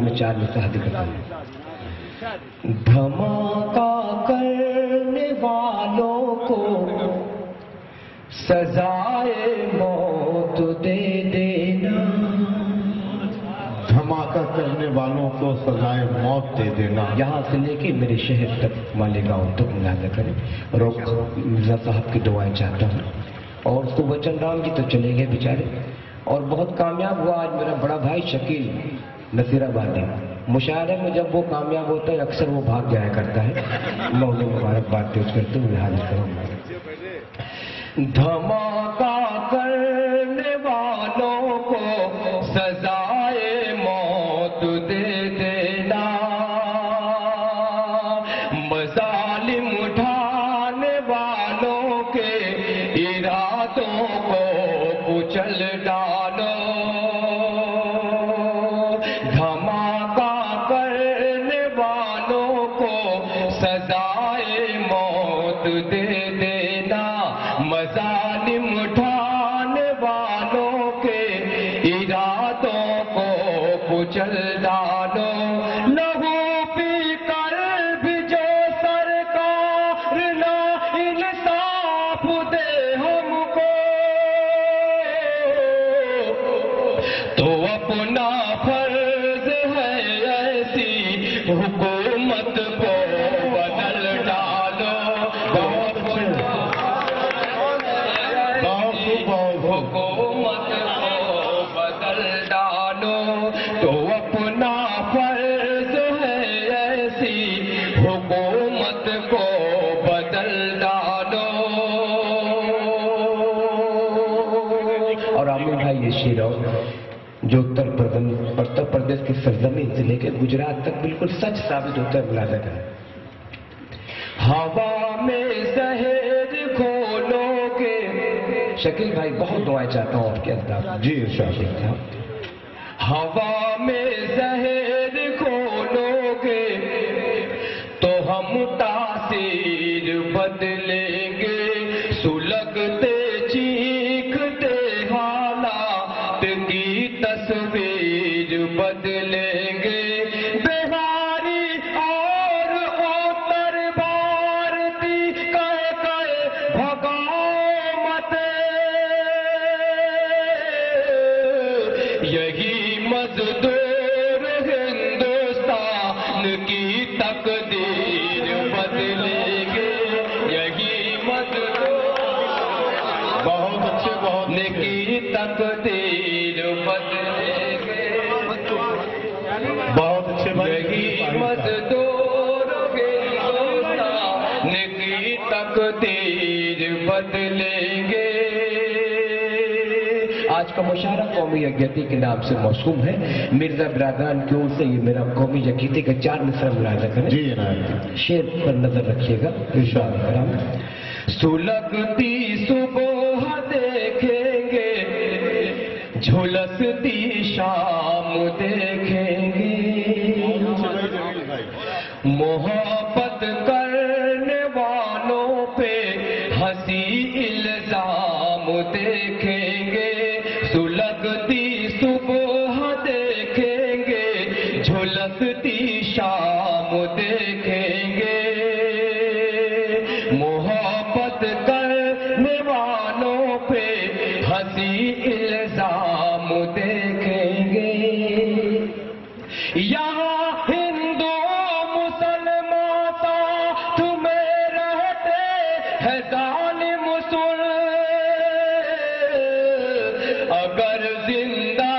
میں چار مثال دکھتا ہوں. دھماکہ کرنے والوں کو سزائے موت دے دینا. دھماکہ کرنے والوں کو سزائے موت دے دینا. یہاں سے لے کے میرے شہر تک مالیگاؤں تک ملازہ کریں. روک مرزا صاحب کی دعائیں چاہتا ہوں. اور تو بچن رام جی تو چلے گئے بیچارے. اور بہت کامیاب ہوا آج میرا بڑا بھائی شکیل نصیر آبادی. مشاعرے میں جب وہ کامیاب ہوتا ہے اکثر وہ بھاگ جایا کرتا ہے. میں انہیں مبارکباد پیش کرتے ہوئے حاضر کروں گا. دھماکہ کرنے والوں کو سزائے موت دے دینا. مظالم اٹھانے والوں کے ارادوں کو کچل ڈالو. دھماکہ کرنے والوں کو سزائے موت دے دینا. مظالم اٹھانے والوں کے ارادوں کو کچل ڈالو. لہو پی کر بھی جو سرکار نہ انصاف دے ہم کو تو اپنا فرض ہے ایسی حکومت کو بدل ڈالو. حکومت کو بدل ڈالو تو اپنا فرض ہے ایسی حکومت کو بدل ڈالو. اور عامر بھائی یہ شعر جو اتر پردیش کی سرزمین سے لے کے گجرات تک بالکل سچ ثابت ہوتا ہے. ملازہ کریں. ہوا میں زہر کھولو گے. شکیل بھائی بہت دعائیں چاہتا ہوں آپ کے انداز. جی انشاءاللہ. ہوا میں زہر کھولو گے تو ہم تاثیر بدلیں گے. سلگتے چیختے حالات کی تصویر بدلیں گے. بہاری اور اتر بھارتی کہہ کر بھگاؤ مت. یہی مزدور ہندوستان کی تقدیر بدلیں گے. یہی مزدور بہت اچھے بہت کی تقدیر بدلیں گے. بہت اچھے بھائی. یہی مزدور ہندوستان کی تقدیر بدلیں گے. آج کا مشاعرہ قومی یکجہتی کے نام سے موسوم ہے. مرزا برادران کی اور سے یہ میرا قومی یکجہتی کا 4 مصرع ملاحظہ کریں. جی عنایت. شعر پر نظر رکھیے گا انشاءاللہ. سلگتی صبح دیکھیں گے جھلستی شام دیکھیں گے. محبت کرنے والوں پہ ہنسی الزام دیکھیں گے. سلگتی صبح دیکھیں گے جھلستی شام دیکھیں گے. محبت کرنے والوں پہ ہنسی الزام دیکھیں گے. یہاں ہندو مسلمان ساتھ میں رہتے ہیں ظالم سن. اگر زندہ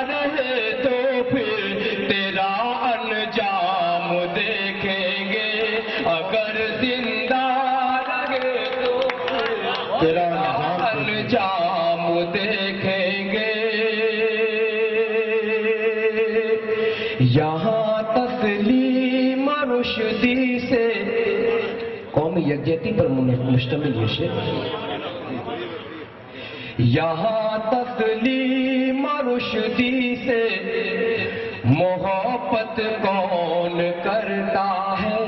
رہے تو پھر تیرا انجام دیکھیں گے. اگر زندہ رہے تو تیرا انجام دیکھیں گے. یہاں تسلیم رشدی سے قومی یکجہتی پر مشتمل یہ شعر. یہاں تسلیم رشدی سے محبت کون کرتا ہے.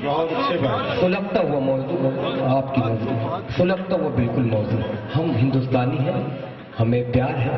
بہت اچھے بھائی. سلگتا ہوا موضوع آپ کی موضوع سلگتا ہوا بالکل موضوع. ہم ہندوستانی ہیں, ہمیں پیار ہے,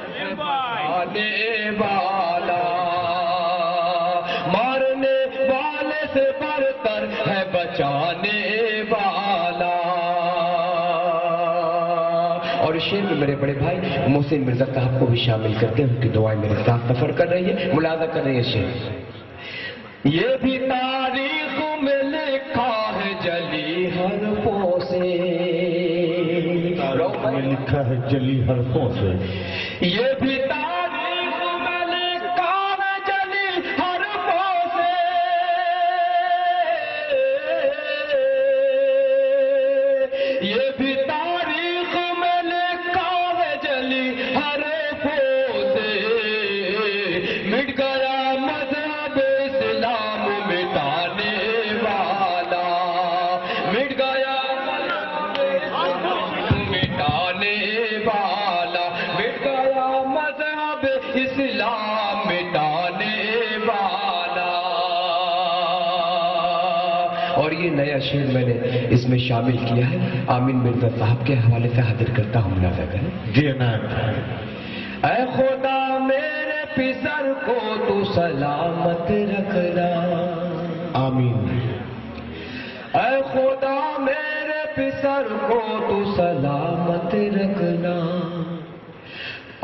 بچانے والا، مارنے والے سے برتر ہے بچانے والا۔ اور شعر میں میرے بڑے بھائی محسن مرزا صاحب کو بھی شامل کرتے ہیں، ان کی دعائیں میرے ساتھ سفر کر رہی ہے، ملاحظہ کر رہی ہے شعر۔ یہ بھی تاریخ میں لکھا ہے جلی حرفوں سے، تاریخ میں لکھا ہے جلی حرفوں سے، یہ بھی تاریخ میں لکھا ہے جلی حرفوں سے، یہ بھی تاریخ میں لکھا ہے جلی حرفوں سے، مٹ گیا مذہب اسلام مٹانے والا، مٹ گیا مٹانے والا، مٹ گیا مذہب اسلام مٹانے والا۔ اور یہ نیا شعر میں نے اس میں شامل کیا ہے، آمین مرزا صاحب کے حوالے سے حاضر کرتا ہوں، ملاحظہ کریں۔ جی عنایت۔ اے خدا میرے پسر کو تو سلامت رکھنا، آمین۔ اے خدا میرے پسر کو تو سلامت رکھنا،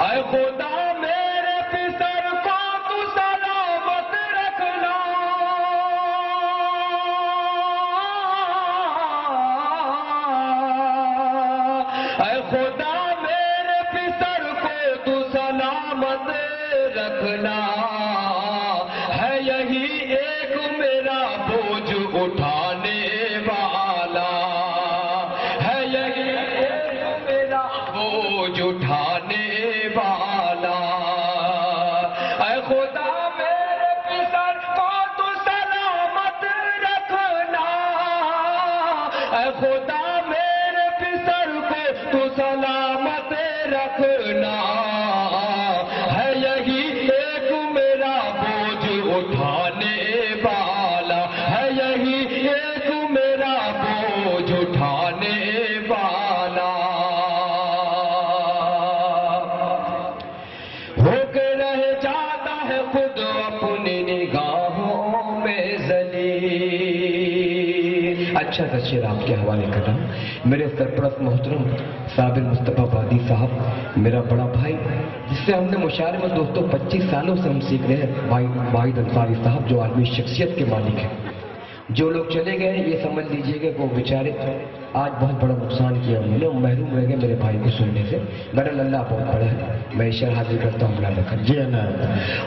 اے خدا میرے پسر کو تو سلامت رکھنا، اے خدا میرے پسر کو تو سلامت رکھنا، ہے یہی ایک میرا بوجھ اٹھانے والا، ہے یہی ایک میرا بوجھ اٹھانے والا، اے خدا میرے پسر کو تو سلامت رکھنا، اے خدا میرے پسر کو تو سلامت رکھنا، ہے یہی ایک میرا بوجھ اٹھانے والا، ہے یہی ایک میرا بوجھ اٹھانے والا۔ ہو کے رہ جاتا ہے خود اپنی نگاہوں میں ذلیل۔ اچھا سا شعر آپ کے حوالے کر رہا ہوں، میرے سرپرست محترم صابر مصطفیٰ بادی صاحب، میرا بڑا بھائی جس سے ہم نے مشاعرے میں دوستوں 25 سالوں سے ہم سیکھ رہے ہیں، واحد انصاری صاحب جو عالمی شخصیت کے مالک ہیں۔ جو لوگ چلے گئے یہ سمجھ لیجئے گا کہ وہ بیچارے آج بہت بڑا نقصان کیا انہوں نے، محروم رہ گئے میرے بھائی کو سننے سے۔ بہرحال اللہ بہت بڑا ہے، میں شعر حاضر کرتا ہوں، ملاحظہ کریں۔ جی عنایت۔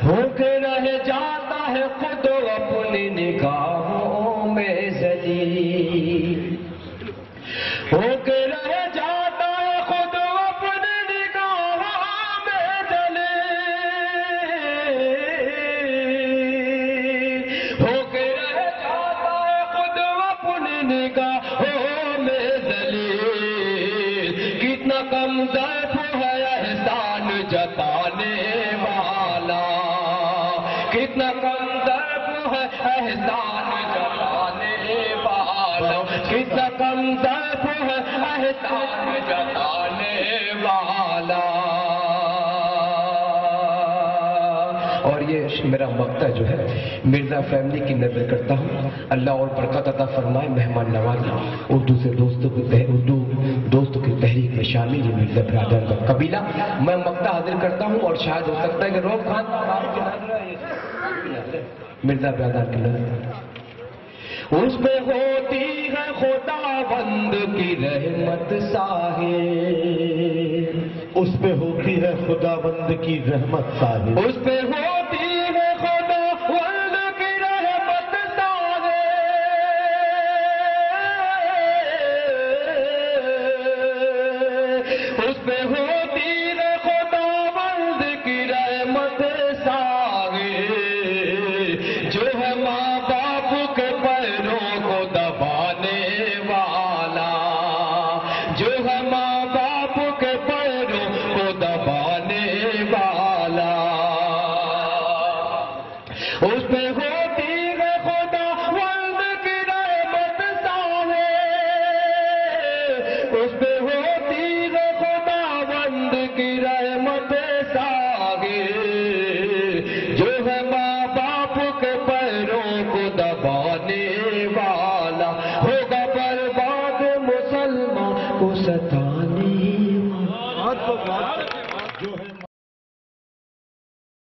ہو کے رہ جاتا ہے خود اپنی نگاہوں میں ذلیل، ہو کے رہ جاتا ہے خود اپنی نگاہوں میں ذلیل، ہو کے رہ جاتا ہے خود اپنی نگاہوں میں ذلیل، کتنا کم ضعف ہے احسان جتانے والا، کتنا کم ضعف ہے احسان جتانے والا، کتنا کم ضعف ہے احسان جتانے والا۔ اور یہ میرا مقطع جو ہے مرزا فیملی کی نظر کرتا ہوں، اللہ اور برکت عطا فرمائے، مہمان نوازی، اردو سے دوستوں کی تحریک میں شامل یہ مرزا برادر کا قبیلہ۔ میں مقطع حاضر کرتا ہوں اور شاید ہو سکتا ہے کہ روز خان مرزا برادر کی نظر، اس پہ ہوتی ہے خداوند کی رحمت ساحل، اس پہ ہوتی ہے خداوند کی رحمت ساحل، اس پہ ہوتی ہے خداوند کی رحمت ساحل، اس پہ ہوتی ہے خداوند کی رحمت ساحل، جو ہے ماں باپ کے پیروں کو دبانے والا، جو ہے ماں باپ کے پیروں کو دبانے والا، طاہر جو ہے ماں باپ کے پیروں کو دبانے والا ہوگا برباد مسلمان کو ستا